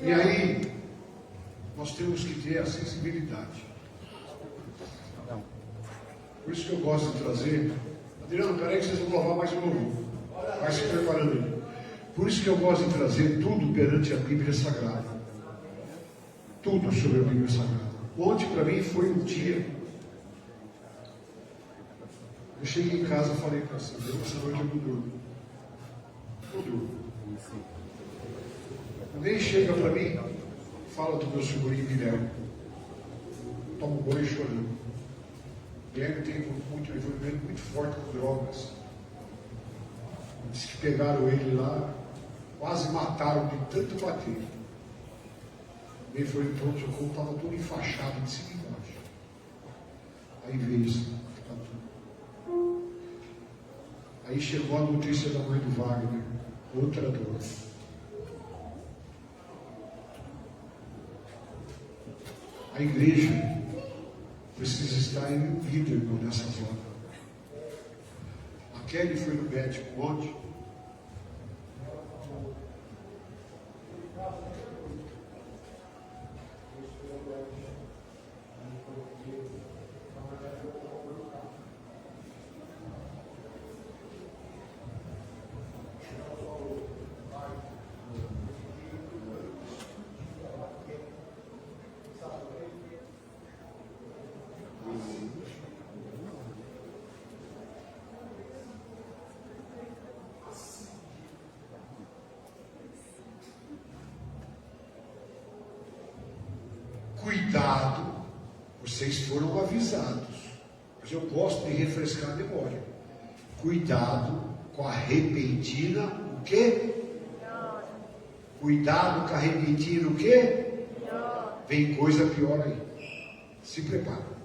E aí, nós temos que ter a sensibilidade. Por isso que eu gosto de trazer. Adriano, peraí que vocês vão louvar mais um novo. Vai se preparando aí. Por isso que eu gosto de trazer tudo perante a Bíblia Sagrada. Tudo sobre a Bíblia Sagrada. Ontem para mim foi um dia. Eu cheguei em casa e falei para assim, Deus, essa noite eu não durmo. Eu durmo. Alguém chega para mim, fala do meu sobrinho Guilherme. Tomo banho chorando. Guilherme tem muito envolvimento muito forte com drogas. Diz que pegaram ele lá, quase mataram de tanto bater. Ele foi no pronto-socorro, estava todo enfaixado de cima e embaixo. Aí veio isso. Aí chegou a notícia da mãe do Wagner, outra dor. A igreja precisa estar em líder nessa zona. A Kelly foi no médico ontem. Cuidado, vocês foram avisados, mas eu gosto de refrescar a memória. Cuidado com a repentina, o quê? Cuidado com a repentina, o quê? Vem coisa pior aí. Se prepara.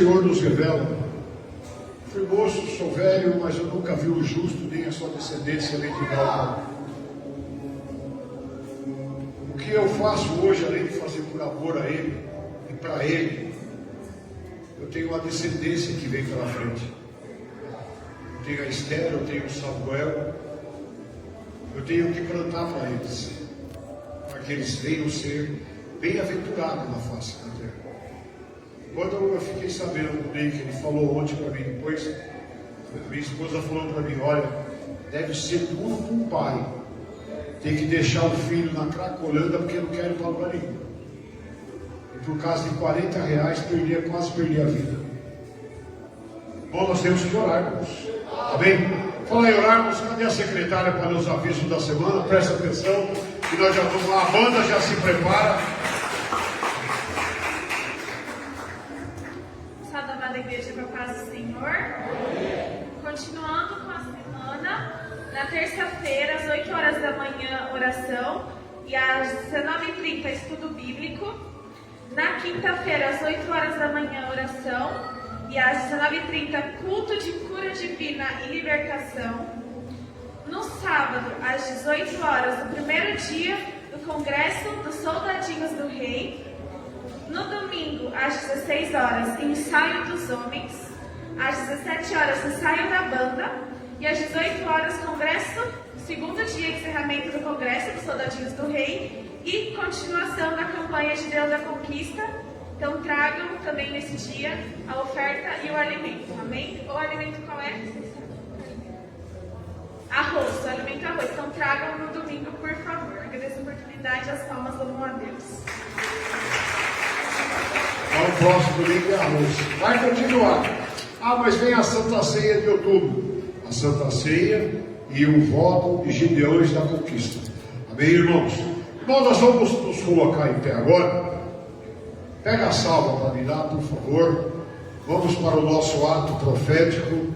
Senhor nos revela. Fui moço, sou velho, mas eu nunca vi o justo nem a sua descendência mendigar. O que eu faço hoje, além de fazer por amor a Ele e para Ele, eu tenho uma descendência que vem pela frente. Eu tenho a Esther, eu tenho o Samuel. Eu tenho que plantar para eles, para que eles venham ser bem-aventurados na face da terra. Quando eu fiquei sabendo bem que ele falou ontem para mim, depois, minha esposa falou para mim, olha, deve ser duro para um pai ter que deixar o filho na Cracolândia porque não quer ir para lugar nenhum. E por causa de R$40, quase perdi a vida. Bom, nós temos que orar, irmãos. Amém? Fala aí, orarmos. Cadê a secretária para os avisos da semana? Presta atenção, que nós já vamos lá, a banda já se prepara. Salve a amada igreja com a paz do Senhor. Continuando com a semana, na terça-feira, às 8 horas da manhã, oração, e às 19h30, estudo bíblico. Na quinta-feira, às 8 horas da manhã, oração, e às 19h30, culto de cura divina e libertação. No sábado, às 18 horas, o primeiro dia do Congresso dos Soldadinhos do Rei. No domingo, às 16 horas, ensaio dos homens. Às 17 horas, ensaio da banda. E às 18 horas, congresso, segundo dia de encerramento do Congresso dos Soldadinhos do Rei. E continuação da campanha de Deus da Conquista. Então tragam também nesse dia a oferta e o alimento, amém? O alimento qual é? Arroz, o alimento é arroz. Então tragam no domingo, por favor. Agradeço a oportunidade, as palmas louvam a Deus. O próximo domingo é arroz. Vai continuar. Mas vem a Santa Ceia de outubro. A Santa Ceia e o voto de Gideões da Conquista. Amém, irmãos? Irmãos, nós vamos nos colocar em pé agora. Pega a salva para me dar, por favor. Vamos para o nosso ato profético.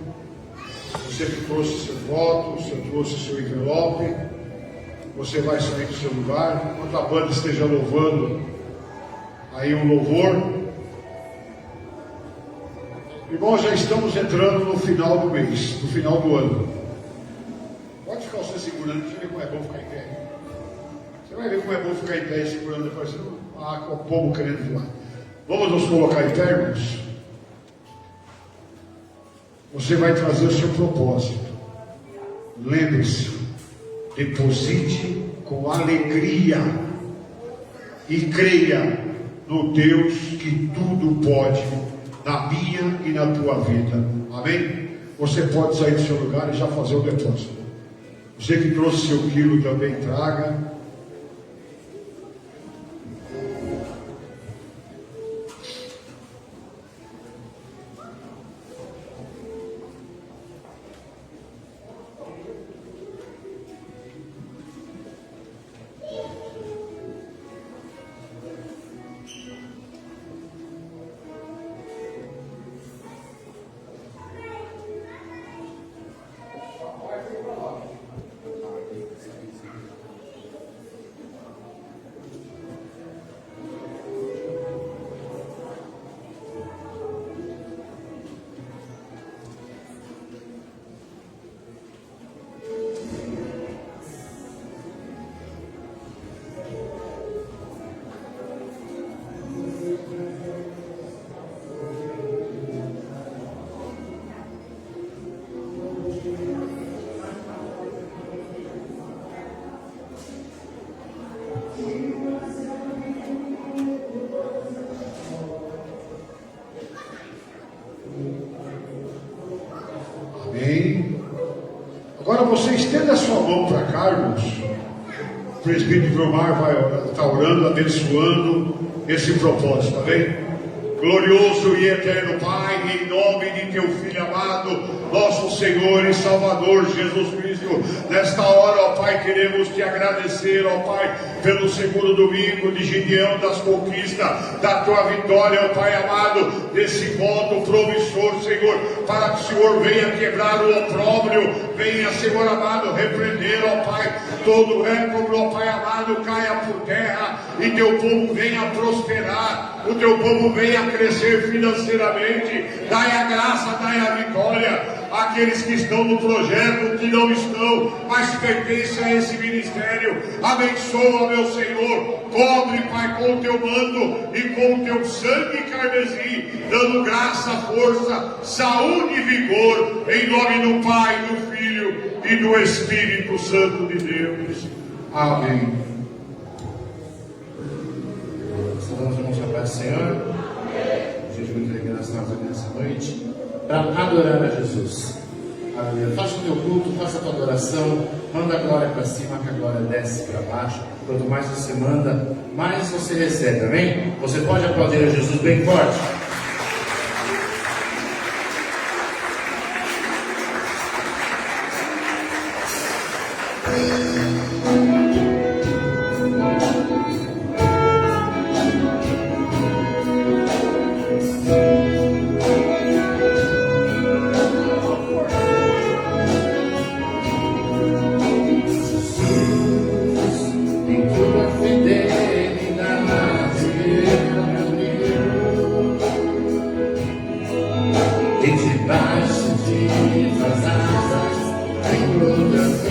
Você que trouxe seu voto, você trouxe seu envelope. Você vai sair do seu lugar. Enquanto a banda esteja louvando aí um louvor. Irmãos, já estamos entrando no final do mês, no final do ano. Pode ficar você segurando, deixa eu ver como é bom ficar em pé. Você vai ver como é bom ficar em pé e segurando depois. Com o povo querendo voar. Vamos nos colocar em pé, irmãos? Você vai trazer o seu propósito. Lembre-se, deposite com alegria e creia no Deus que tudo pode na minha e na tua vida. Amém? Você pode sair do seu lugar e já fazer o depósito. Você que trouxe seu quilo também traga. Agora você estenda a sua mão para cá, irmãos. O presbítero Vilmar vai estar orando, abençoando esse propósito, tá bem? Glorioso e eterno Pai, em nome de teu Filho amado, nosso Senhor e Salvador Jesus Cristo. Cristo. Nesta hora, ó Pai, queremos te agradecer, ó Pai, pelo segundo domingo de Gideão, das conquistas, da tua vitória, ó Pai amado, desse voto promissor, Senhor, para que o Senhor venha quebrar o opróbrio, venha, Senhor amado, repreender, ó Pai, todo réprobo, ó Pai amado, caia por terra, e teu povo venha prosperar, o teu povo venha crescer financeiramente. Dai a graça, dai a vitória àqueles que estão no projeto, que não estão, mas pertencem a esse ministério. Abençoa, meu Senhor, cobre, Pai, com o teu manto e com o teu sangue carmesim, dando graça, força, saúde e vigor, em nome do Pai, do Filho e do Espírito Santo de Deus. Amém. Saudamos, irmãos, a paz do Senhor. Desejo muita graça aqui nessa noite para adorar a Jesus. Aleluia. Faça o teu culto, faça a tua adoração, manda a glória para cima, que a glória desce para baixo. Quanto mais você manda, mais você recebe, amém? Você pode aplaudir a Jesus bem forte. Debaixo de tuas asas, em todas as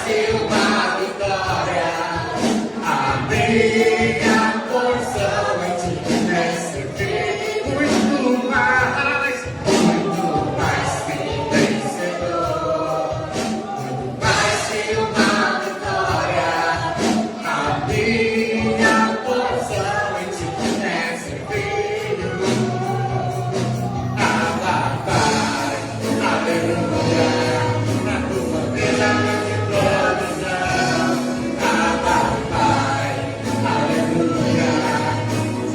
vai-se uma vitória. A minha porção em ti é servir muito mais que vencedor. Muito mais que uma vitória. A minha porção em ti é servir. Aleluia, na tua vida de provisão. Pai, aleluia,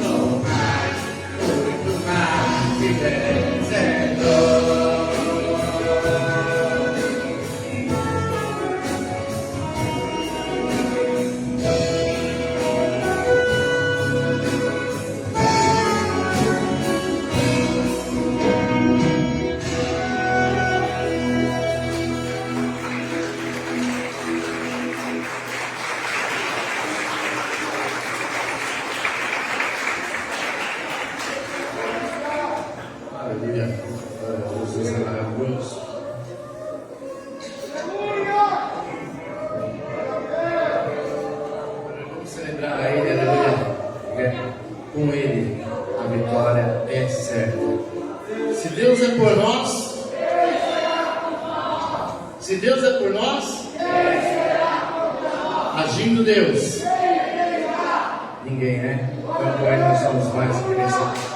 sou mais, muito mais que vencedor. Aleluia. Jesus é maravilhoso. Vamos celebrar a Ele, aleluia. Porque com Ele a vitória é certa. Se Deus é por nós, se Deus é por nós, agindo Deus, ninguém, né? Então com Ele nós somos mais que vencedores.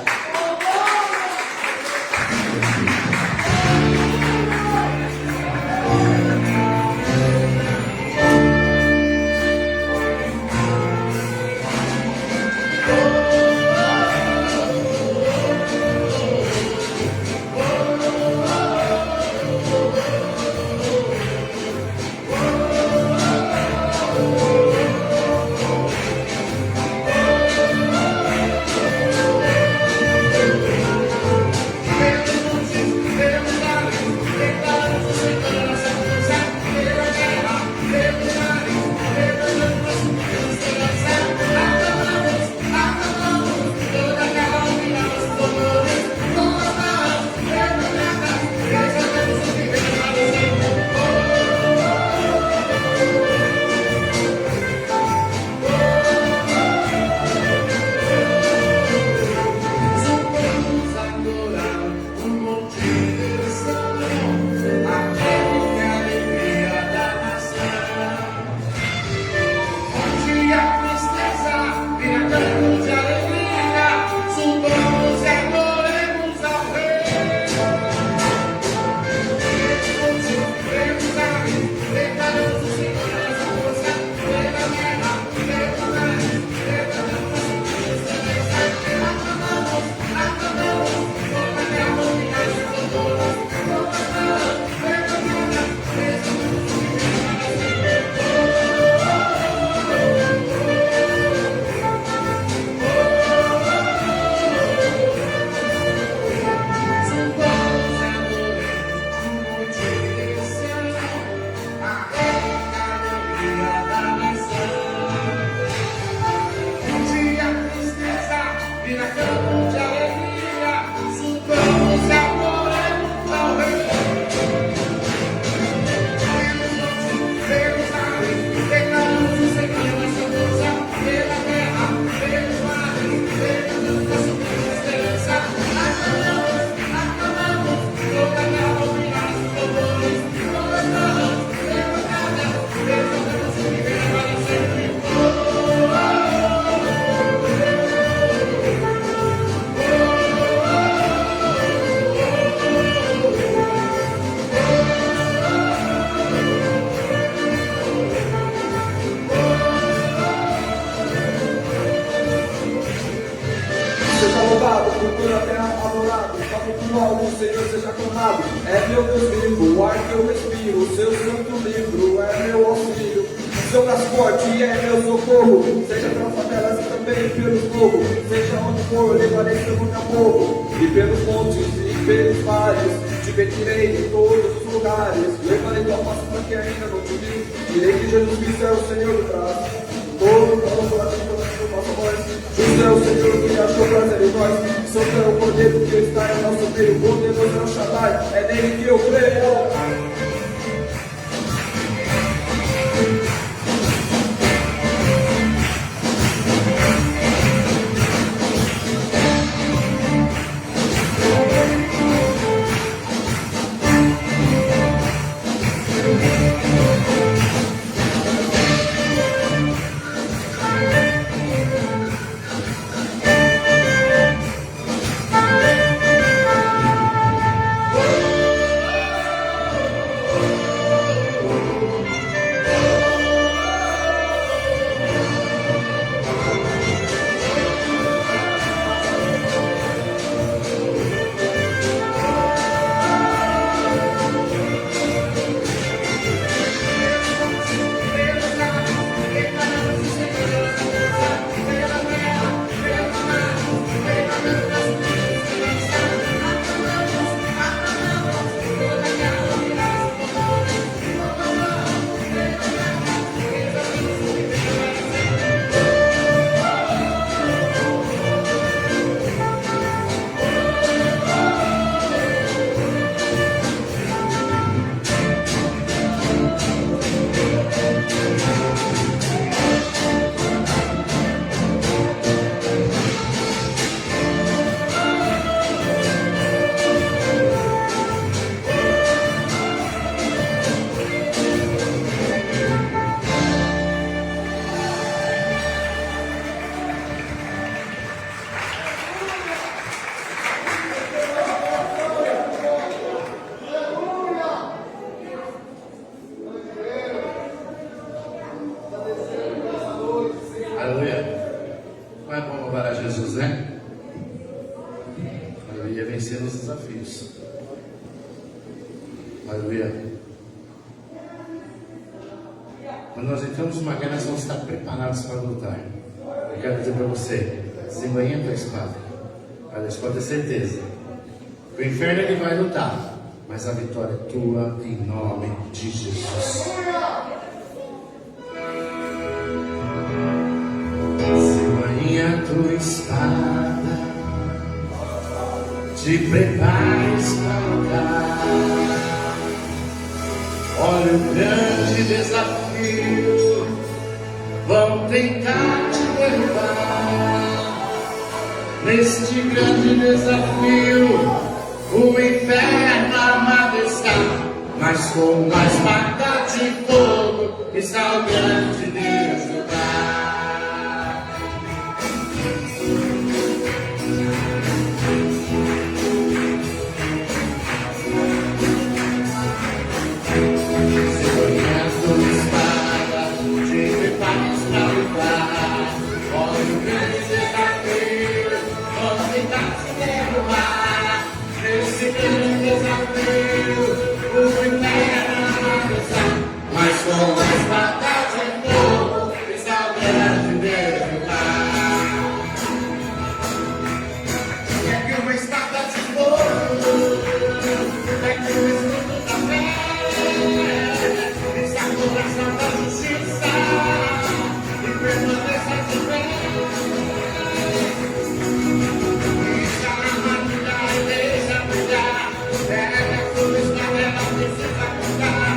É meu Deus vivo, o ar que eu respiro, o seu santo livro é meu auxílio. Seu braço forte é meu socorro, seja pelas favelas e também pelos morros. Seja onde for, levarei seu nome a povo. E pelos montes e pelos mares, te bendirei em todos os lugares. Levarei tua face para que ainda não te vi. Direi que Jesus Cristo é o Senhor do braço. Todo colaborador do nosso voz. Justo é o Senhor que achou prazer em nós. Santo é o poder que está em nosso meio. Poderoso é o Shaddai, é nele que eu creio. vencer os desafios. Aleluia. Quando nós entramos numa guerra, nós vamos estar preparados para lutar. Eu quero dizer para você, desembanha a espada. Aliás, pode ter certeza. O inferno ele vai lutar, mas a vitória é tua em nome de Jesus. Desembanha a tua espada, te prepares para lutar. Olha o grande desafio, vão tentar te derrubar. Neste grande desafio, o inferno armado está, mas com uma espada de fogo está o grande Deus lutar. Mas com a espada de fogo está o grande Deus lutar. Pegue uma espada de fogo, pegue o escudo da fé, está no coração da justiça e permaneça de pé. Está na armadura e deixa brilhar. Pega a sua espada, ela precisa mudar.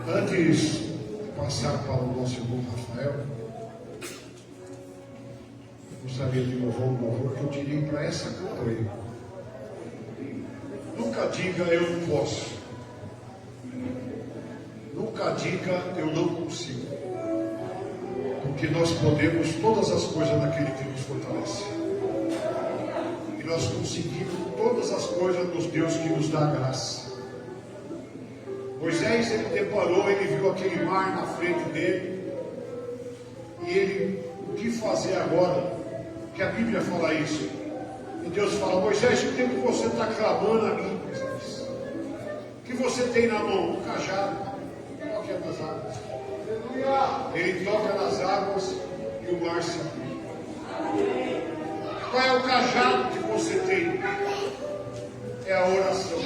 Antes de passar para o nosso irmão Rafael, eu gostaria de louvar um louvor que eu diria para essa campanha. Nunca diga eu não posso. Nunca diga eu não consigo. Porque nós podemos todas as coisas naquele que nos fortalece. E nós conseguimos todas as coisas nos Deus que nos dá graça. Moisés, ele deparou, ele viu aquele mar na frente dele. E ele, o que fazer agora? Que a Bíblia fala isso. E Deus fala, Moisés, o que você está clamando a mim, Moisés? O que você tem na mão? Um cajado. Toque nas águas. Ele toca nas águas e o mar se abre. Qual é o cajado que você tem? É a oração.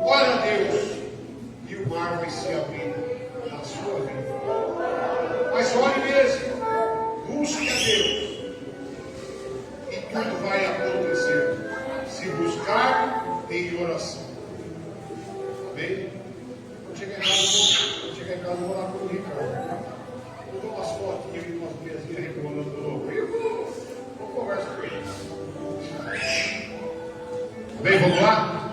Ora a Deus e o mar vai se abrir na sua vida. Mas ore mesmo. Busque a Deus. E tudo vai acontecer. Se buscar em oração. Amém? Quando chegar em casa, eu vou lá com o Ricardo. Eu dou umas fotinhas e umas pezinhas rebolando do louco. Vou conversar com ele. Bem, vamos lá?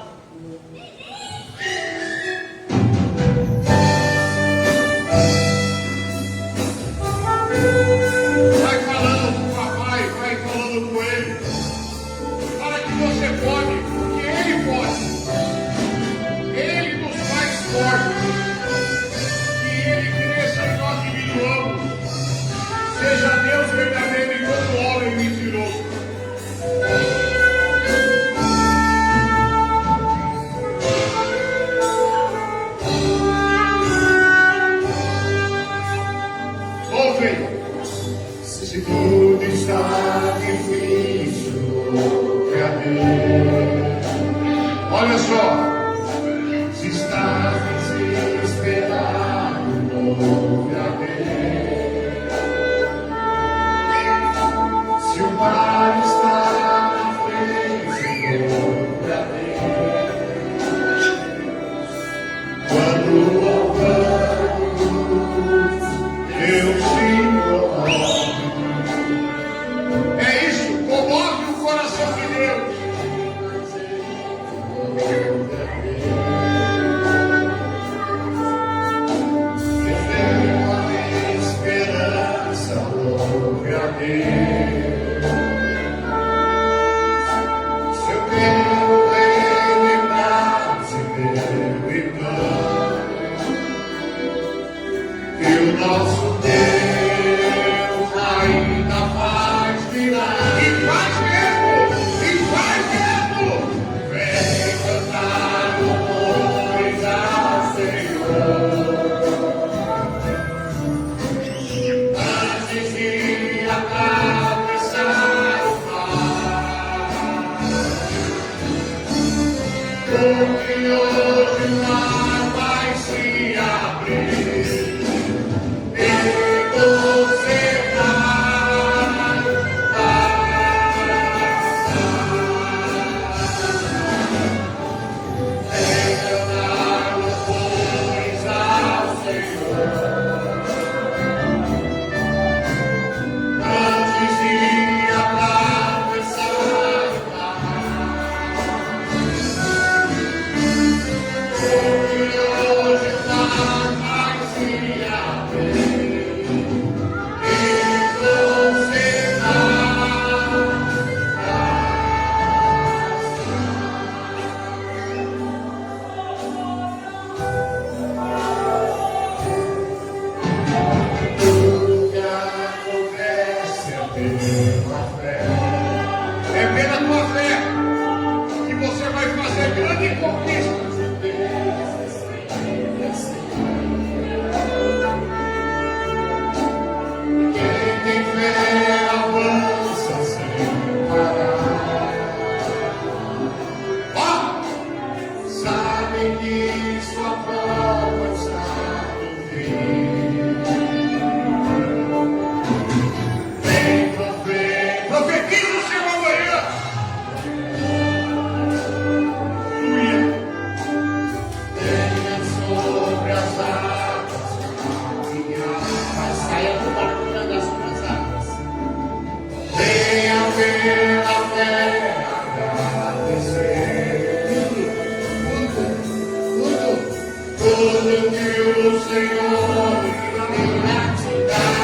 Vai falando com o papai, vai falando com ele. Fala que você pode, porque ele pode. Ele nos faz fortes. Que ele cresça e nós diminuamos. Seja Deus verdadeiro e todo homem mentiroso. Ouvem. Se tudo está difícil, olha só. Se estás desesperado, ouve a Deus. Se o mar está na frente, ouve a Deus. Quando louvamos, Deus se promove. É isso, comove o coração de Deus. Eu tenho a esperança, louve a Deus. Se eu quero relembrar-se, meu irmão, que o nosso Deus ainda faz milagre. E faz mesmo! E faz mesmo! Vem cantar louvores ao Senhor. Antes de atravessar o mar, porque hoje o mar vai se abrir. tudo que o Senhor irá te dar.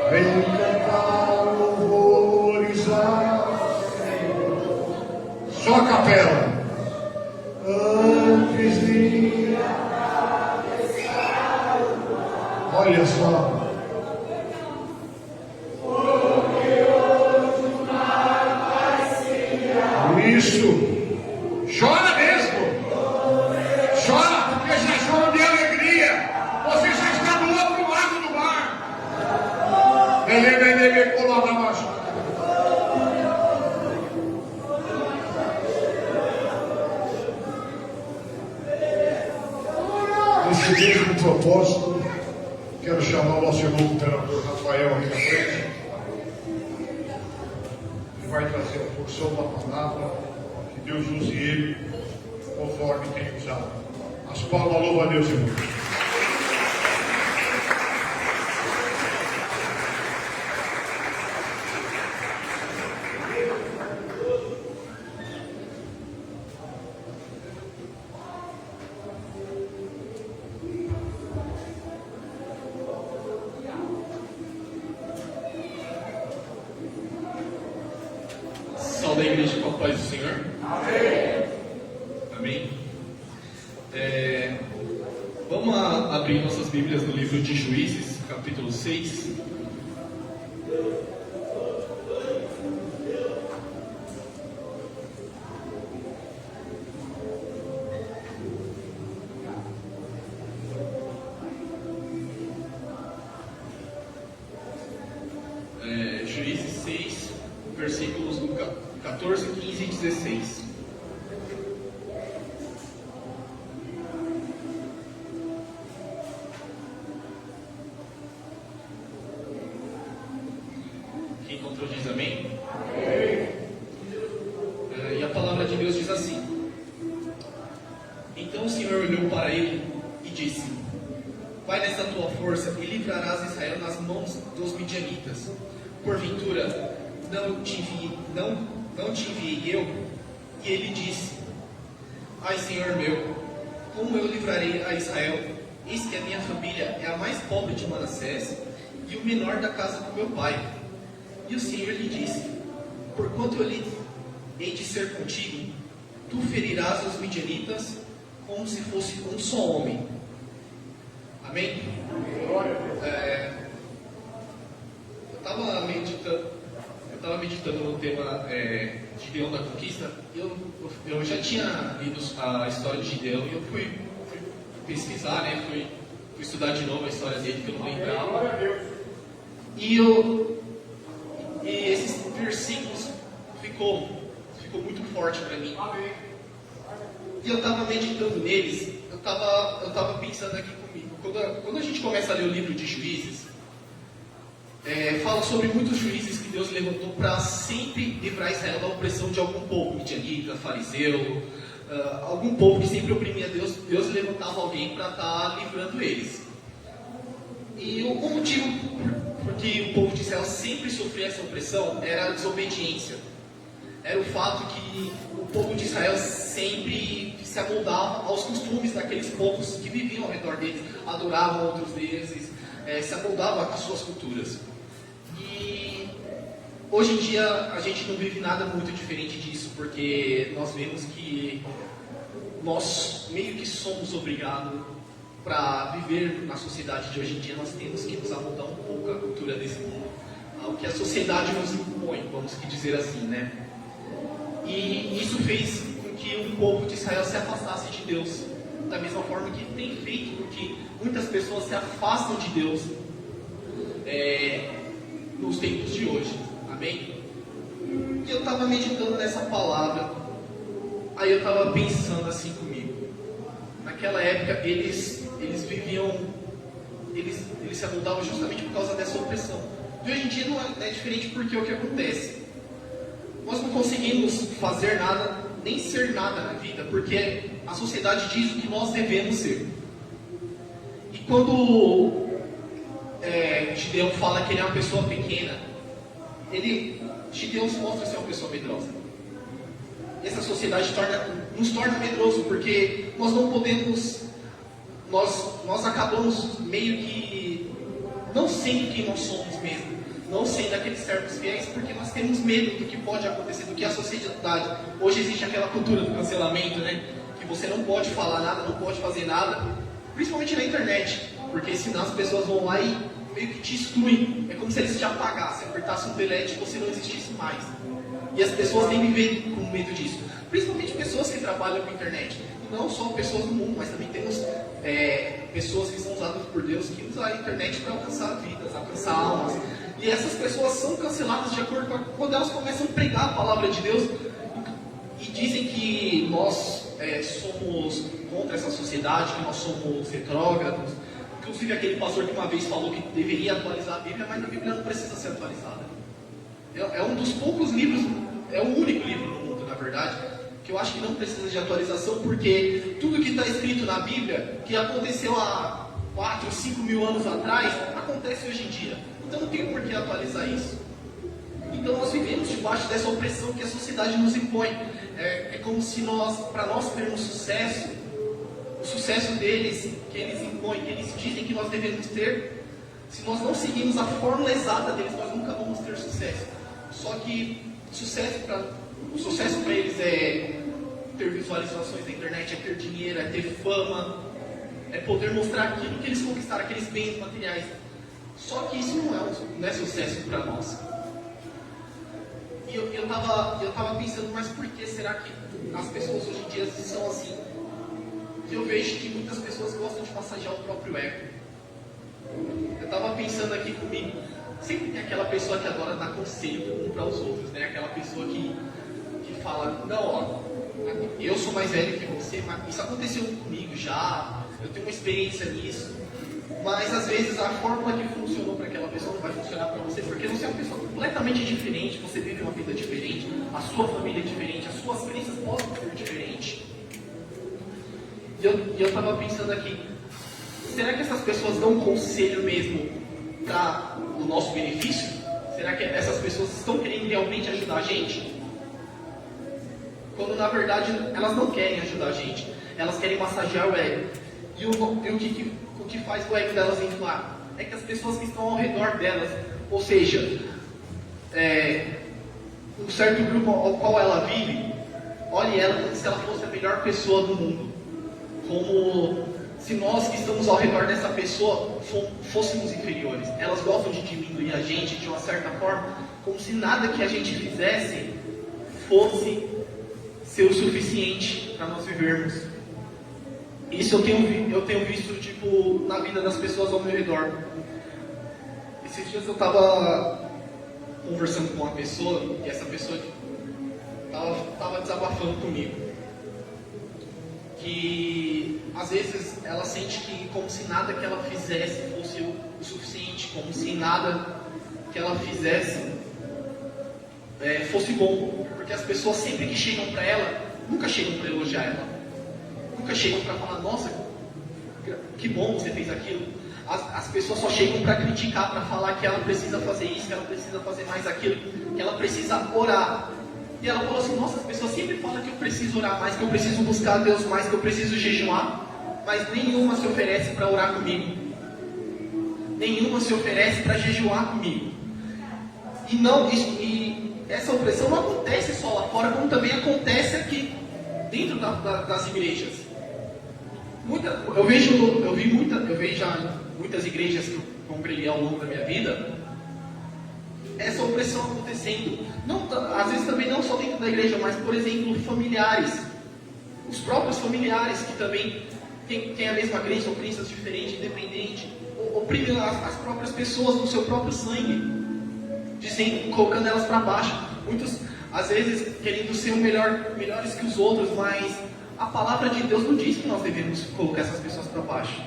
Vem cantar louvores ao Senhor. Só a capela. Antes de atravessar o mar. Olha só. Isso, chora mesmo, chora, porque já chora de alegria, você já está do outro lado do mar. Nesse mesmo propósito, quero chamar o nosso irmão imperador Rafael aqui na frente. Vai trazer a porção da palavra, que Deus use ele conforme tem usado. As palmas, louva a Deus, irmão. Da igreja com a paz do Senhor. Amém. Amém. Vamos abrir nossas Bíblias no livro de Juízes, capítulo 6. Juízes 6, versículos do 14, 15 e 16. Quem encontrou diz amém? Amém. Deus diz assim: então o Senhor olhou para ele e disse: vai nessa tua força e livrarás Israel nas mãos dos midianitas. Porventura, não te enviei eu? E ele disse: ai, Senhor meu, como eu livrarei a Israel? Eis que a minha família é a mais pobre de Manassés e o menor da casa do meu pai. E o Senhor lhe disse: porquanto eu hei de ser contigo, tu ferirás os midianitas como se fosse um só homem. Amém? Eu estava meditando no tema Gideão da Conquista. Eu já tinha lido a história de Gideão e eu fui pesquisar, né? Fui estudar de novo a história dele, que eu não lembrava. E esses versículos ficou muito forte para mim. E eu estava meditando neles. Eu estava pensando aqui comigo. Quando a gente começa a ler o livro de Juízes, fala sobre muitos juízes que Deus levantou para sempre livrar Israel da opressão de algum povo, midianita, fariseu, algum povo que sempre oprimia Deus. Deus levantava alguém para estar livrando eles. E o motivo porque o povo de Israel sempre sofria essa opressão era a desobediência. Era o fato que o povo de Israel sempre se amoldava aos costumes daqueles povos que viviam ao redor deles, adoravam outros deuses, se amoldavam às suas culturas. E hoje em dia a gente não vive nada muito diferente disso, porque nós vemos que nós meio que somos obrigados, para viver na sociedade de hoje em dia, nós temos que nos amoldar um pouco à cultura desse mundo, ao que a sociedade nos impõe, vamos dizer assim, né? E isso fez com que o povo de Israel se afastasse de Deus, da mesma forma que tem feito com que muitas pessoas se afastam de Deus nos tempos de hoje. Amém? E eu estava meditando nessa palavra, aí eu estava pensando assim comigo. Naquela época eles viviam, eles se amoldavam justamente por causa dessa opressão. E hoje em dia não é diferente, porque o que acontece? Nós não conseguimos fazer nada, nem ser nada na vida, porque a sociedade diz o que nós devemos ser. E quando Gideão fala que ele é uma pessoa pequena, Gideão se mostra ser uma pessoa medrosa. E essa sociedade nos torna medroso, porque nós não podemos, nós acabamos meio que não sendo quem nós somos mesmo. Não sendo aqueles servos fiéis, porque nós temos medo do que pode acontecer, do que a sociedade. Hoje existe aquela cultura do cancelamento, né? Que você não pode falar nada, não pode fazer nada, principalmente na internet, porque senão as pessoas vão lá e meio que te excluem. É como se eles te apagassem, apertassem um delete e você não existisse mais. E as pessoas têm vivido com medo disso, principalmente pessoas que trabalham com a internet. E não só pessoas do mundo, mas também temos pessoas que são usadas por Deus, que usam a internet para alcançar vidas, alcançar almas. E essas pessoas são canceladas de acordo com quando elas começam a pregar a palavra de Deus e dizem que nós somos contra essa sociedade, que nós somos retrógrados. Inclusive aquele pastor que uma vez falou que deveria atualizar a Bíblia, mas a Bíblia não precisa ser atualizada. É um dos poucos livros, é o único livro no mundo, na verdade, que eu acho que não precisa de atualização, porque tudo que está escrito na Bíblia, que aconteceu há 4, 5 mil anos atrás, acontece hoje em dia. Então não tem por que atualizar isso. Então nós vivemos debaixo dessa opressão que a sociedade nos impõe. É como se para nós termos sucesso, o sucesso deles, que eles impõem, que eles dizem que nós devemos ter, se nós não seguirmos a fórmula exata deles, nós nunca vamos ter sucesso. Só que o sucesso para eles é ter visualizações na internet, é ter dinheiro, é ter fama, é poder mostrar aquilo que eles conquistaram, aqueles bens materiais. Só que isso não é sucesso para nós. E eu tava pensando, mas por que será que as pessoas hoje em dia são assim? E eu vejo que muitas pessoas gostam de massagear o próprio ego. Eu estava pensando aqui comigo, sempre tem aquela pessoa que adora dar conselho um para os outros, né? Aquela pessoa que fala, não, ó, eu sou mais velho que você, mas isso aconteceu comigo já, eu tenho uma experiência nisso. Mas às vezes a fórmula que funcionou para aquela pessoa não vai funcionar para você, porque você é uma pessoa completamente diferente, você vive uma vida diferente, a sua família é diferente, as suas crenças podem E eu estava pensando aqui, será que essas pessoas dão conselho mesmo para o nosso benefício? Será que essas pessoas estão querendo realmente ajudar a gente? Quando na verdade elas não querem ajudar a gente, elas querem massagear o ego. E o que faz o ego delas inflar? É que as pessoas que estão ao redor delas, ou seja, um certo grupo ao qual ela vive, olhe ela como se ela fosse a melhor pessoa do mundo. Como se nós que estamos ao redor dessa pessoa fôssemos inferiores. Elas gostam de diminuir a gente de uma certa forma, como se nada que a gente fizesse fosse ser o suficiente para nós vivermos. Isso eu tenho visto tipo, na vida das pessoas ao meu redor. Esses dias eu estava conversando com uma pessoa e essa pessoa estava desabafando comigo. Que às vezes ela sente que como se nada que ela fizesse fosse o suficiente, como se nada que ela fizesse fosse bom, porque as pessoas sempre que chegam para ela, nunca chegam para elogiar ela, nunca chegam para falar, nossa, que bom você fez aquilo. As pessoas só chegam para criticar, para falar que ela precisa fazer isso, que ela precisa fazer mais aquilo, que ela precisa orar. E ela falou assim, nossa, as pessoas sempre falam que eu preciso orar mais, que eu preciso buscar a Deus mais, que eu preciso jejuar, mas nenhuma se oferece para orar comigo. Nenhuma se oferece para jejuar comigo. E essa opressão não acontece só lá fora, como também acontece aqui, dentro das igrejas. Eu vejo já muitas igrejas que eu congreguei ao longo da minha vida, essa opressão acontecendo. Não, às vezes também não só dentro da igreja, mas, por exemplo, familiares. Os próprios familiares que também têm a mesma crença, ou crenças diferentes, independentes, oprimem as próprias pessoas no seu próprio sangue, colocando elas para baixo. Muitos, às vezes, querendo ser melhores que os outros, mas a palavra de Deus não diz que nós devemos colocar essas pessoas para baixo.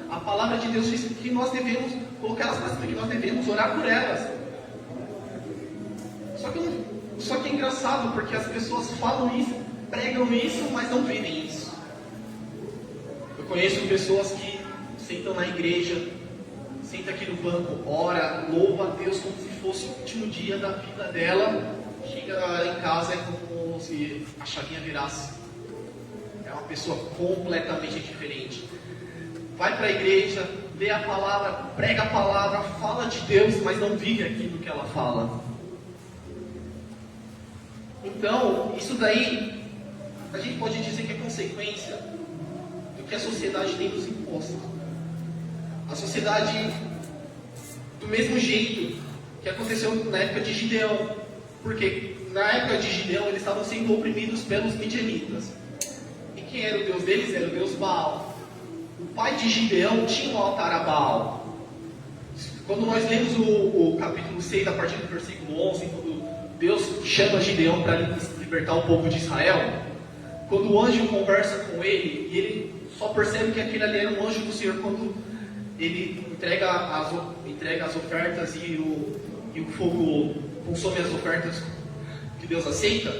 A palavra de Deus diz que nós devemos colocar elas para cima, que nós devemos orar por elas. Só que é engraçado, porque as pessoas falam isso, pregam isso, mas não vivem isso. Eu conheço pessoas que sentam na igreja, senta aqui no banco, ora, louva a Deus como se fosse o último dia da vida dela. Chega em casa, é como se a chavinha virasse. É uma pessoa completamente diferente. Vai para a igreja, lê a palavra, prega a palavra, fala de Deus, mas não vive aquilo que ela fala. Então, isso daí, a gente pode dizer que é consequência do que a sociedade tem nos imposto. A sociedade, do mesmo jeito que aconteceu na época de Gideão, porque na época de Gideão eles estavam sendo oprimidos pelos midianitas. E quem era o Deus deles? Era o Deus Baal. O pai de Gideão tinha um altar a Baal. Quando nós lemos o capítulo 6, a partir do versículo 11, quando Deus chama Gideão para libertar o povo de Israel, quando o anjo conversa com ele, e ele só percebe que aquele ali era um anjo do Senhor, quando ele entrega as ofertas e o fogo consome as ofertas que Deus aceita,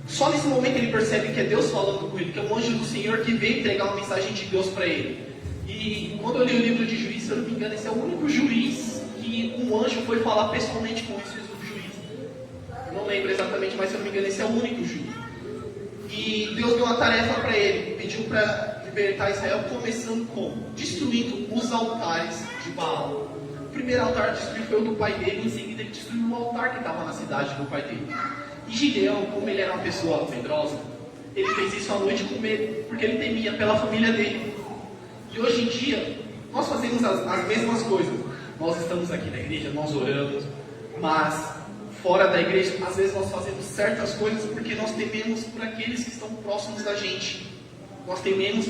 só nesse momento ele percebe que é Deus falando com ele, que é um anjo do Senhor que veio entregar uma mensagem de Deus para ele. E quando eu li o livro de Juízes, se eu não me engano, esse é o único juiz que um anjo foi falar pessoalmente com esse juiz. Eu não lembro exatamente, mas se eu não me engano, esse é o único juiz. E Deus deu uma tarefa para ele, pediu para libertar Israel, começando como? Destruindo os altares de Baal. O primeiro altar destruído foi o do pai dele, em seguida ele destruiu o altar que estava na cidade do pai dele. E Gideão, como ele era uma pessoa medrosa, ele fez isso à noite com medo, porque ele temia pela família dele. E hoje em dia, nós fazemos as mesmas coisas. Nós estamos aqui na igreja, nós oramos, mas fora da igreja, às vezes nós fazemos certas coisas porque nós tememos por aqueles que estão próximos da gente. Nós tememos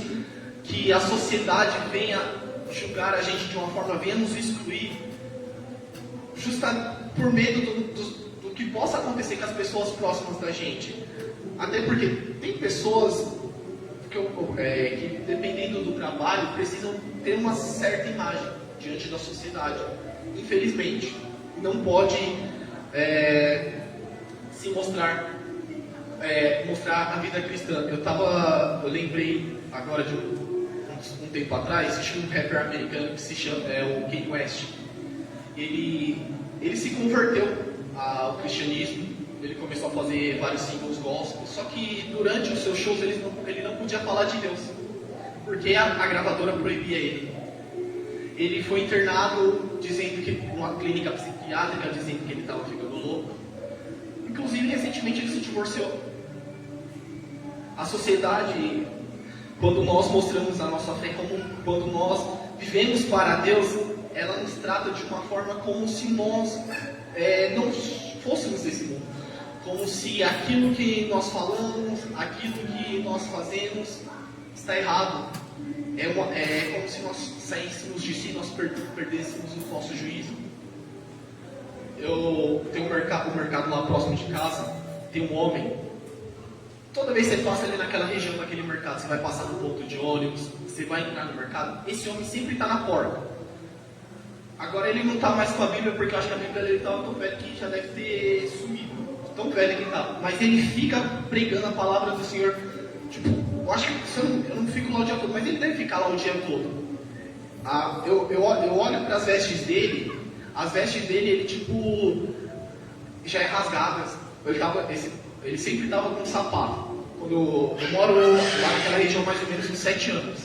que a sociedade venha julgar a gente de uma forma, venha nos excluir, justa por medo do que possa acontecer com as pessoas próximas da gente. Até porque tem pessoas que dependendo do trabalho, precisam ter uma certa imagem diante da sociedade. Infelizmente, não pode se mostrar a vida cristã. Eu lembrei agora de um tempo atrás, tinha um rapper americano que se chama o Kanye West. Ele se converteu ao cristianismo, ele começou a fazer vários singles gospel, só que durante os seus shows ele não podia falar de Deus, porque a gravadora proibia ele. Ele foi internado dizendo que numa clínica psiquiátrica, dizendo que ele estava ficando louco. Inclusive, recentemente ele se divorciou. A sociedade, quando nós mostramos a nossa fé, quando nós vivemos para Deus, ela nos trata de uma forma como se nós não fôssemos desse mundo. Como se aquilo que nós falamos, aquilo que nós fazemos está errado. É como se nós saíssemos de si, nós perdêssemos o nosso juízo. Eu tenho um mercado lá próximo de casa, tem um homem. Toda vez que você passa ali naquela região, naquele mercado, você vai passar no ponto de ônibus, você vai entrar no mercado, esse homem sempre está na porta. Agora ele não está mais com a Bíblia, porque eu acho que a Bíblia dele estava tão velha que já deve ter sumido. Tão velho que está. Mas ele fica pregando a palavra do Senhor. Tipo, eu acho que eu não fico lá o dia todo, mas ele deve ficar lá o dia todo. Eu olho para as vestes dele, ele tipo já é rasgadas. Ele sempre estava com um sapato. Quando eu moro lá naquela região mais ou menos uns 7 anos.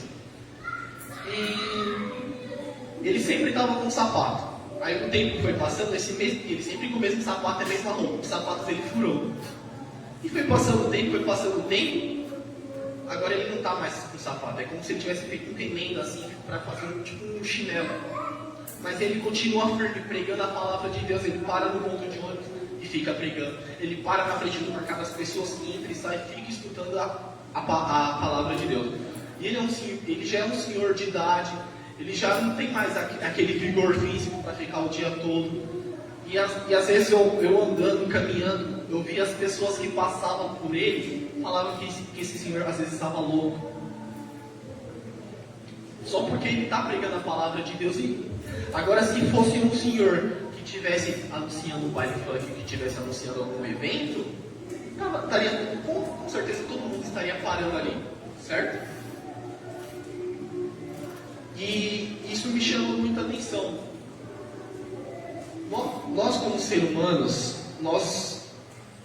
E ele sempre estava com um sapato. Aí o tempo foi passando, ele sempre com o mesmo sapato e a mesma roupa. O sapato dele furou. E foi passando o tempo. Agora ele não está mais com o sapato. É como se ele tivesse feito um remendo assim, para fazer tipo um chinelo. Mas ele continua firme, pregando a palavra de Deus. Ele para no ponto de ônibus e fica pregando. Ele para na frente do mercado, as pessoas que entram e saem, fica escutando a palavra de Deus. E ele já é um senhor de idade. Ele já não tem mais aquele vigor físico para ficar o dia todo. E às vezes eu andando, caminhando, eu via as pessoas que passavam por ele, falavam que esse senhor às vezes estava louco. Só porque ele está pregando a palavra de Deus. Agora, se fosse um senhor que estivesse anunciando um baile funk, que estivesse anunciando algum evento, com certeza todo mundo estaria parando ali, certo? E isso me chama muita atenção. Nós como seres humanos, nós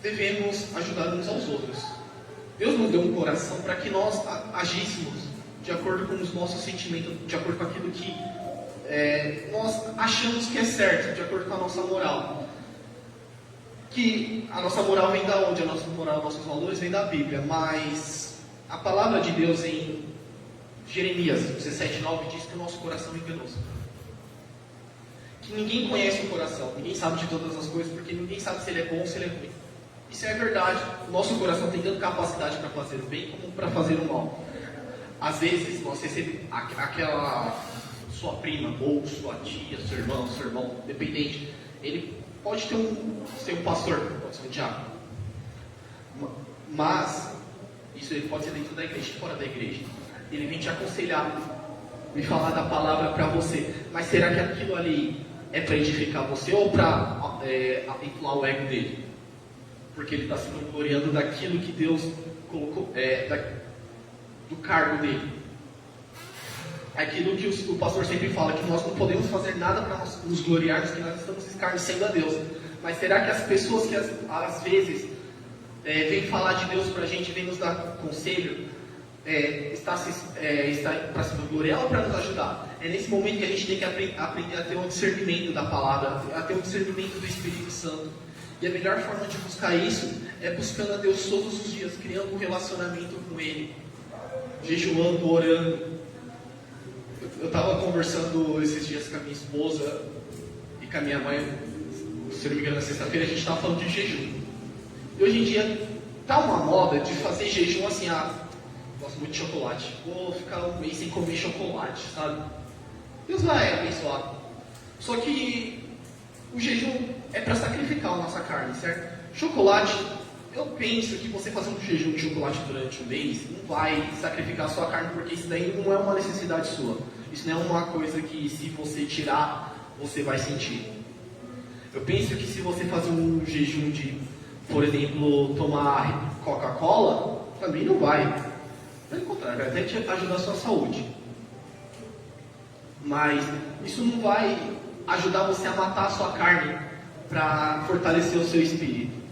devemos ajudar uns aos outros. Deus nos deu um coração para que nós agíssemos de acordo com os nossos sentimentos, de acordo com aquilo que nós achamos que é certo, de acordo com a nossa moral. Que a nossa moral vem da onde? A nossa moral, nossos valores vêm da Bíblia, mas a palavra de Deus em Jeremias 17:9 diz que o nosso coração é enganoso. Que ninguém conhece o coração, ninguém sabe de todas as coisas, porque ninguém sabe se ele é bom ou se ele é ruim. Isso é verdade. O nosso coração tem tanto capacidade para fazer o bem como para fazer o mal. Às vezes nós recebemos aquela sua prima, ou sua tia, seu irmão, dependente. Ele pode ser um pastor, pode ser um diácono. Mas isso ele pode ser dentro da igreja, fora da igreja. Ele vem te aconselhar, me falar da palavra para você. Mas será que aquilo ali é para edificar você ou para inflar o ego dele? Porque ele está se gloriando daquilo que Deus colocou, do cargo dele. Aquilo que o pastor sempre fala, que nós não podemos fazer nada para nos gloriarmos, que nós estamos escarnecendo a Deus. Mas será que as pessoas que às vezes vêm falar de Deus para a gente, vêm nos dar conselho, está para se gloriar ou para nos ajudar? É nesse momento que a gente tem que aprender a ter um discernimento da palavra, a ter um discernimento do Espírito Santo. E a melhor forma de buscar isso é buscando a Deus todos os dias, criando um relacionamento com Ele, jejuando, orando. Eu estava conversando esses dias com a minha esposa e com a minha mãe, se não me engano, na sexta-feira, a gente estava falando de jejum. E hoje em dia está uma moda de fazer jejum assim, gosto muito de chocolate, vou ficar um mês sem comer chocolate, sabe? Deus vai abençoar. Só que o jejum é para sacrificar a nossa carne, certo? Chocolate, eu penso que você fazer um jejum de chocolate durante um mês não vai sacrificar a sua carne, porque isso daí não é uma necessidade sua. Isso não é uma coisa que se você tirar, você vai sentir. Eu penso que se você fazer um jejum de, por exemplo, tomar Coca-Cola, também não vai. Pelo contrário, vai até te ajudar a sua saúde. Mas isso não vai ajudar você a matar a sua carne para fortalecer o seu espírito.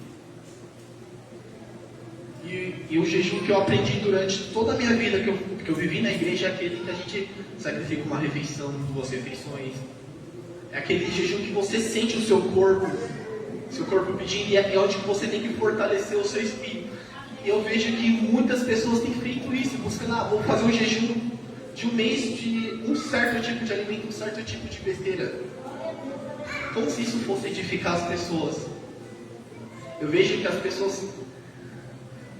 E o jejum que eu aprendi durante toda a minha vida, que eu vivi na igreja, é aquele que a gente sacrifica uma refeição, 2 refeições. É aquele jejum que você sente o seu corpo pedindo, e é onde você tem que fortalecer o seu espírito. E eu vejo que muitas pessoas têm feito isso, buscando, vou fazer um jejum de um mês de um certo tipo de alimento, um certo tipo de besteira. Como se isso fosse edificar as pessoas. Eu vejo que as pessoas...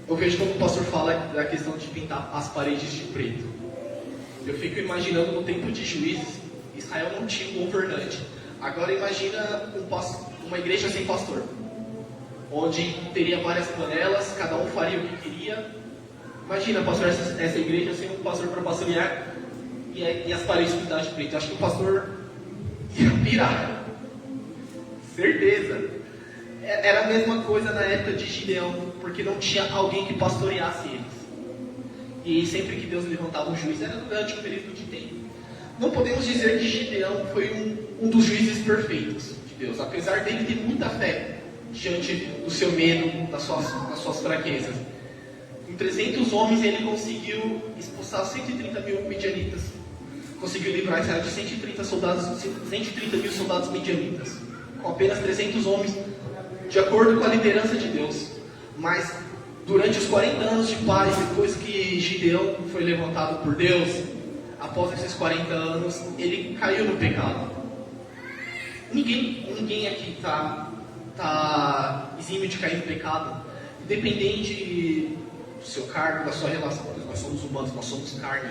Eu vejo como o pastor fala da questão de pintar as paredes de preto. Eu fico imaginando no tempo de Juízes, Israel não tinha um governante. Agora imagina uma igreja sem pastor, onde teria várias panelas, cada um faria o que queria. Imagina, pastor, essa igreja sem um pastor para pastorear e as paredes pintadas de preto. Acho que o pastor ia pirar. Certeza. Era a mesma coisa na época de Gideão, porque não tinha alguém que pastoreasse eles. E sempre que Deus levantava um juiz, era durante um período de tempo. Não podemos dizer que Gideão foi um dos juízes perfeitos de Deus, apesar dele ter muita fé diante do seu medo, das suas fraquezas. Com 300 homens ele conseguiu expulsar 130 mil midianitas. Conseguiu livrar Israel de 130 mil soldados midianitas. Com apenas 300 homens, de acordo com a liderança de Deus. Mas durante os 40 anos de paz, depois que Gideão foi levantado por Deus, após esses 40 anos, ele caiu no pecado. Ninguém aqui está exímio de cair no pecado, independente do seu cargo, da sua relação. Nós somos humanos, nós somos carne.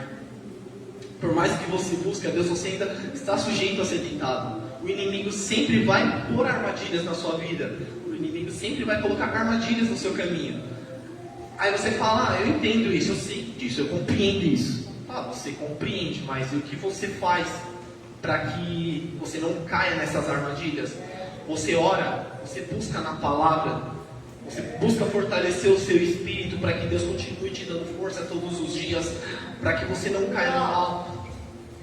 Por mais que você busque a Deus, você ainda está sujeito a ser tentado. O inimigo sempre vai pôr armadilhas na sua vida. O inimigo sempre vai colocar armadilhas no seu caminho. Aí você fala, eu entendo isso, eu sei disso, eu compreendo isso. Você compreende, mas e o que você faz para que você não caia nessas armadilhas? Você ora, você busca na palavra, você busca fortalecer o seu espírito para que Deus continue te dando força todos os dias, para que você não caia no mal.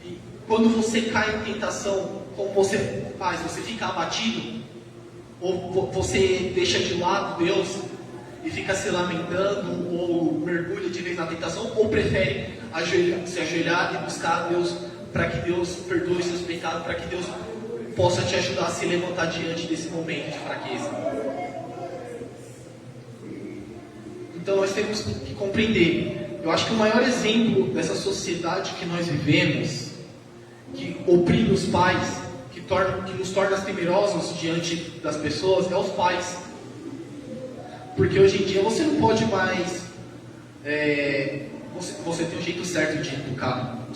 E quando você cai em tentação, como você faz? Você fica abatido? Ou você deixa de lado Deus e fica se lamentando, ou mergulha de vez na tentação, ou prefere se ajoelhar e buscar a Deus para que Deus perdoe seus pecados, para que Deus possa te ajudar a se levantar diante desse momento de fraqueza? Então nós temos que compreender. Eu acho que o maior exemplo dessa sociedade que nós vivemos, que oprime os pais, que nos torna temerosos diante das pessoas, é os pais. Porque hoje em dia você não pode mais... Você tem um jeito certo de educar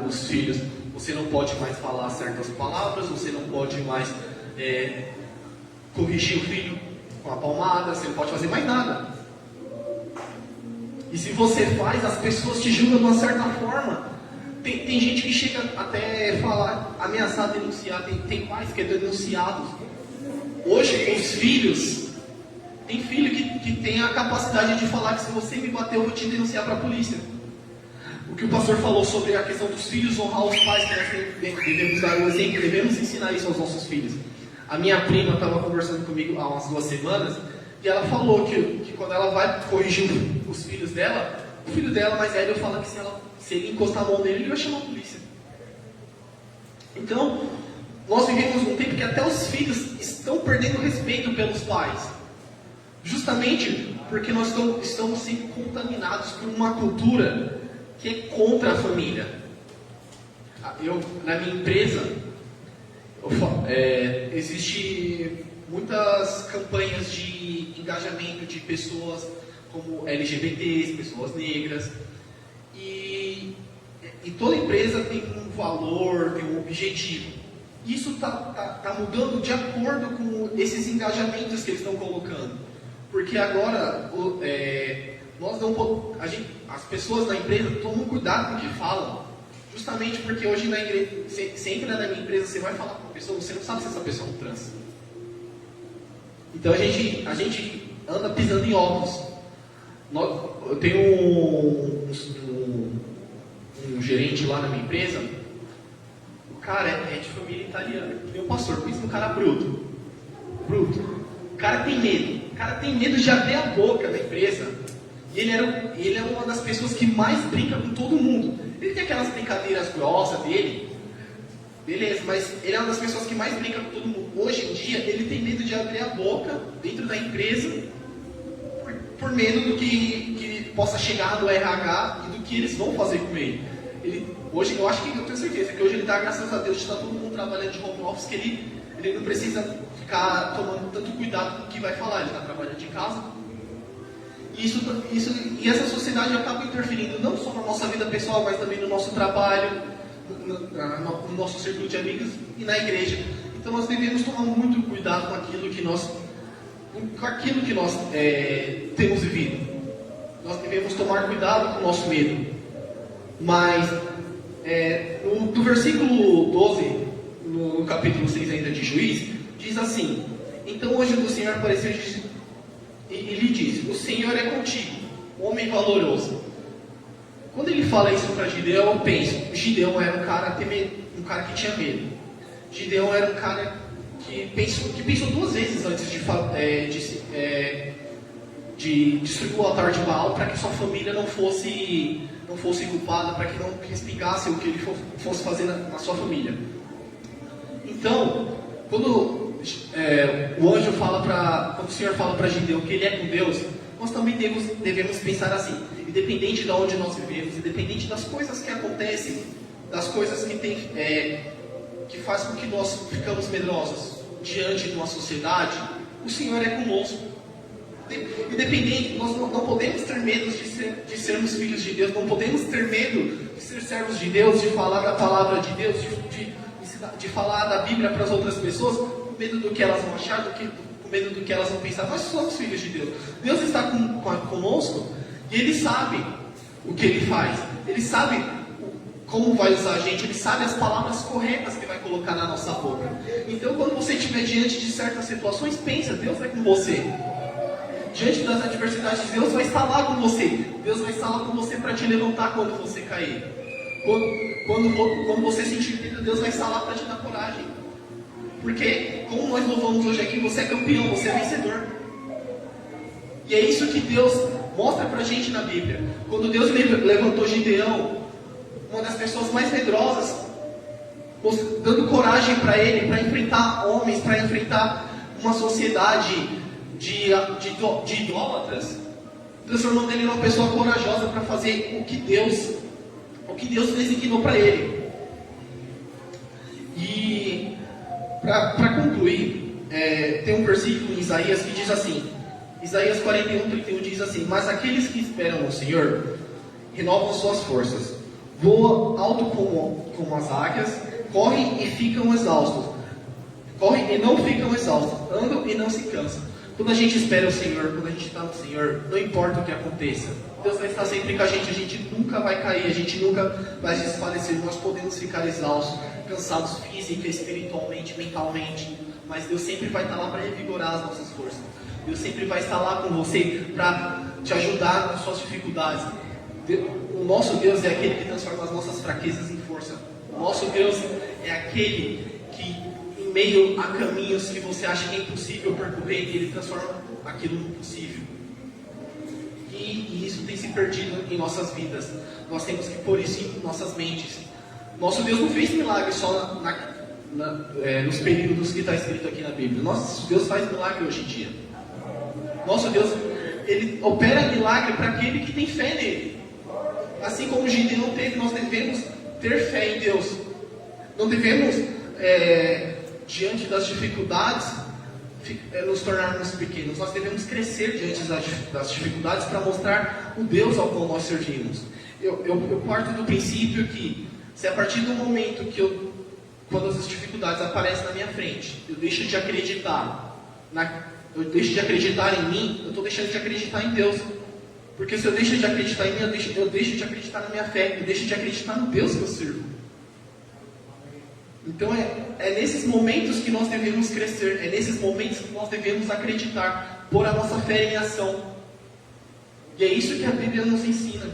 os filhos. Você não pode mais falar certas palavras, você não pode mais corrigir o filho com a palmada, você não pode fazer mais nada. E se você faz, as pessoas te julgam de uma certa forma. Tem gente que chega até falar, ameaçar denunciar, tem pais que é denunciados. Hoje, os filhos, tem filho que tem a capacidade de falar que se você me bater, eu vou te denunciar para a polícia. O que o pastor falou sobre a questão dos filhos honrar os pais, que nós devemos dar um exemplo, devemos ensinar isso aos nossos filhos. A minha prima estava conversando comigo há umas 2 semanas, e ela falou que quando ela vai corrigir os filhos dela, o filho dela mais velho fala que se ele encostar a mão nele, ele vai chamar a polícia. Então, nós vivemos num tempo que até os filhos estão perdendo respeito pelos pais. Justamente porque nós estamos sendo contaminados por uma cultura que é contra a família. Na minha empresa, existe muitas campanhas de engajamento de pessoas como LGBTs, pessoas negras, e toda empresa tem um valor, tem um objetivo. Isso está mudando de acordo com esses engajamentos que eles estão colocando, porque agora as pessoas na empresa tomam cuidado com o que falam, justamente porque hoje na igreja, você entra na minha empresa, você vai falar com a pessoa, você não sabe se essa pessoa é um trans. Então a gente anda pisando em ovos. Eu tenho um gerente lá na minha empresa. cara é de família italiana. Meu pastor, pensa num cara bruto. Bruto. O cara tem medo. O cara tem medo de abrir a boca na empresa. E ele é uma das pessoas que mais brinca com todo mundo. Ele tem aquelas brincadeiras grossas dele. Beleza, mas ele é uma das pessoas que mais brinca com todo mundo. Hoje em dia, ele tem medo de abrir a boca dentro da empresa por medo do que possa chegar do RH e do que eles vão fazer com ele. Hoje, eu tenho certeza que hoje ele está, graças a Deus, está todo mundo trabalhando de home office, que ele não precisa ficar tomando tanto cuidado com o que vai falar. Ele está trabalhando de casa. E essa sociedade acaba interferindo não só na nossa vida pessoal, mas também no nosso trabalho, no nosso círculo de amigos e na igreja. Então nós devemos tomar muito cuidado com aquilo que nós temos vivido. Nós devemos tomar cuidado com o nosso medo. Mas no versículo 12, no capítulo 6 ainda de Juízes, diz assim: então o anjo do Senhor apareceu e lhe disse: o Senhor é contigo, homem valoroso. Quando ele fala isso para Gideão, eu penso, Gideão era um cara que tinha medo. Gideão era um cara que pensou duas vezes antes de destruir o altar de Baal, para que sua família não fosse culpada, para que não respingasse o que ele fosse fazer na sua família. Então, quando quando o Senhor fala para Gideão que ele é com Deus, nós também devemos pensar assim: independente de onde nós vivemos, independente das coisas que acontecem, das coisas que faz com que nós ficamos medrosos diante de uma sociedade, o Senhor é conosco. Independente, nós não podemos ter medo de sermos filhos de Deus, não podemos ter medo de ser servos de Deus, de falar da palavra de Deus, de falar da Bíblia para as outras pessoas, com medo do que elas vão achar, com medo do que elas vão pensar. Nós somos filhos de Deus. Deus está conosco e Ele sabe o que Ele faz. Ele sabe como vai usar a gente, Ele sabe as palavras corretas que vai colocar na nossa boca. Então, quando você estiver diante de certas situações, pensa, Deus é com você. Diante das adversidades, Deus vai estar lá com você. Deus vai estar lá com você para te levantar quando você cair. Quando você sentir medo, Deus vai estar lá para te dar coragem. Porque, como nós louvamos hoje aqui, você é campeão, você é vencedor. E é isso que Deus mostra para a gente na Bíblia. Quando Deus levantou Gideão, uma das pessoas mais medrosas, dando coragem para ele, para enfrentar homens, para enfrentar uma sociedade de idólatras, transformando ele numa pessoa corajosa para fazer o que Deus designou para ele. E para concluir, tem um versículo em Isaías que diz assim, Isaías 41:31 diz assim: mas aqueles que esperam no Senhor renovam suas forças, voam alto como as águias, correm e ficam exaustos, andam e não se cansam. Quando a gente espera o Senhor, quando a gente está no Senhor, não importa o que aconteça, Deus vai estar sempre com a gente nunca vai cair, a gente nunca vai desfalecer. Nós podemos ficar exaustos, cansados física, espiritualmente, mentalmente, mas Deus sempre vai estar lá para revigorar as nossas forças. Deus sempre vai estar lá com você para te ajudar nas suas dificuldades. O nosso Deus é aquele que transforma as nossas fraquezas em força. O nosso Deus é aquele que, em meio a caminhos que você acha que é impossível percorrer, Ele transforma aquilo no possível. E isso tem se perdido em nossas vidas. Nós temos que pôr isso em nossas mentes. Nosso Deus não fez milagre só nos períodos que está escrito aqui na Bíblia. Nosso Deus faz milagre hoje em dia. Nosso Deus, Ele opera milagre para aquele que tem fé nele. Assim como Gideão teve, nós devemos ter fé em Deus. Não devemos, diante das dificuldades, nos tornarmos pequenos. Nós devemos crescer diante das dificuldades para mostrar o Deus ao qual nós servimos. Eu parto do princípio que, se a partir do momento que quando as dificuldades aparecem na minha frente, eu deixo de acreditar em mim, eu estou deixando de acreditar em Deus. Porque se eu deixo de acreditar em mim, eu deixo de acreditar na minha fé, eu deixo de acreditar no Deus que eu sirvo. Então é nesses momentos que nós devemos crescer, é nesses momentos que nós devemos acreditar, pôr a nossa fé em ação. E é isso que a Bíblia nos ensina.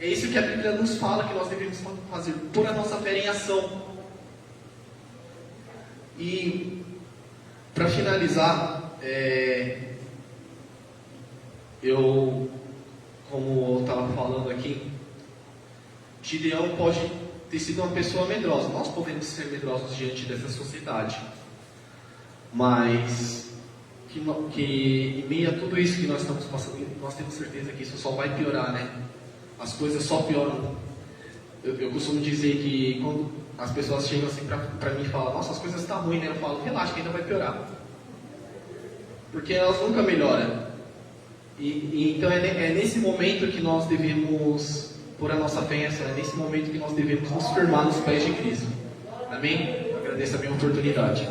É isso que a Bíblia nos fala que nós devemos fazer, pôr a nossa fé em ação. E para finalizar, como eu estava falando aqui, Gideão pode ter sido uma pessoa medrosa. Nós podemos ser medrosos diante dessa sociedade, mas que em meio a tudo isso que nós estamos passando, nós temos certeza que isso só vai piorar, né? As coisas só pioram. Eu costumo dizer que quando as pessoas chegam assim para mim e falam, nossa, as coisas estão ruins, né? Eu falo, relaxa, que ainda vai piorar. Porque elas nunca melhoram. Então é nesse momento que nós devemos pôr a nossa fé, é nesse momento que nós devemos nos firmar nos pés de Cristo. Amém? Eu agradeço a minha oportunidade.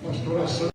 Pastor,